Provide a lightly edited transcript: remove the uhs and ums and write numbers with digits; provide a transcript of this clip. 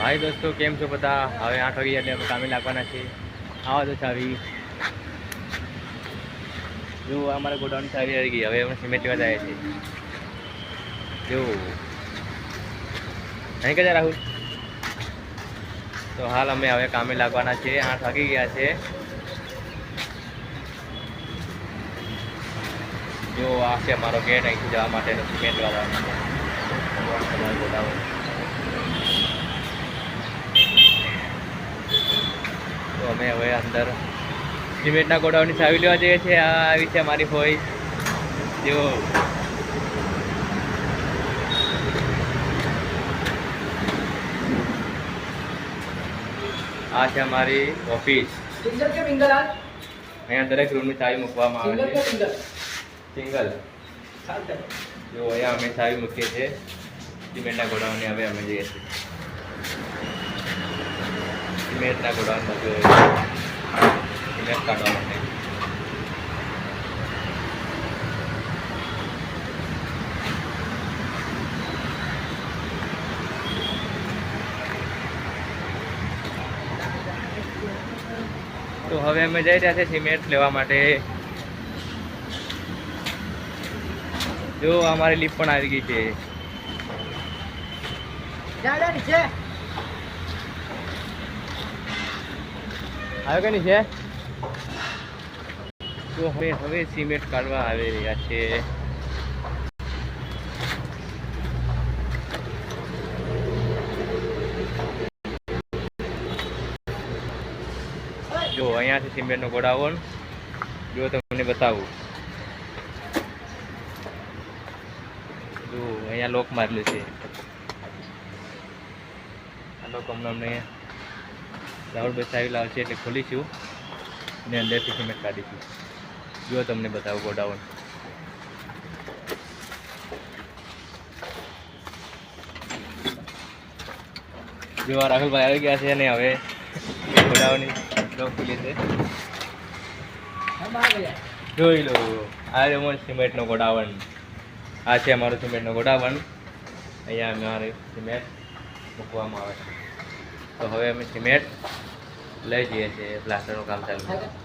हाय दोस्तों केम छो बता हवे 8 वागे એટલે અમે કામે લાગવાના છે આવા તો ચાવી જો અમારા ગોડાઉન ચાવી આવી ગઈ હવે અમે સિમેન્ટ લેવા જાય છે જો નહીં કે રાહુલ તો હાલ અમે હવે કામે લાગવાના છે 8 વાગી ગયા છે જો આ છે અમારો ગેટ અહીંથી જવા માટેનો સિમેન્ટ વાળવાનો અમારો ગોડાઉન तो हमें હવે અંદર સિમેન્ટના ગોડાઉનની ચાવી લેવા જઈએ છીએ આ આવી છે અમારી હોય જો આ છે અમારી ઓફિસ સિંગલ કે મિંગલ આ અહીંયા દરેક રૂમની ચાવી મૂકવામાં આવે છે સિંગલ જો અહીંયા અમે ચાવી મૂકીએ છીએ સિમેન્ટના ગોડાઉનની હવે અમે જઈએ છીએ સિમેન્ટના ગોડાઉનમાં જો સિમેન્ટ કાઢવા માટે તો હવે અમે જઈ રહ્યા છીએ સિમેન્ટ લેવા માટે જો અમારી લિફ્ટ પણ આવી ગઈ છે આવે કે નહીં છે તો હવે સિમેન્ટ કાઢવા આવી રહ્યા છે જો અહીંયાથી સિમેન્ટનો ગોડાઉન જો તમને બતાવું જો અહીંયા લોક મારેલું છે આ લોક અમને રાહુલભાઈ ચાવી લાવશે એટલે ખોલીશું અને અંદરથી સિમેન્ટ કાઢીશું જો તમને બતાવું ગોડાઉન જો આ રાહુલભાઈ આવી ગયા છે અને હવે ગોડાઉનની લોક ખુલી છે જોઈ લો આ છે અમારો સિમેન્ટનો ગોડાઉન આ છે અમારો સિમેન્ટનો ગોડાઉન અહીંયા અમારે સિમેન્ટ મૂકવામાં આવે છે તો હવે અમે સિમેન્ટ લઈ જઈએ છીએ પ્લાસ્ટરનું કામ ચાલુ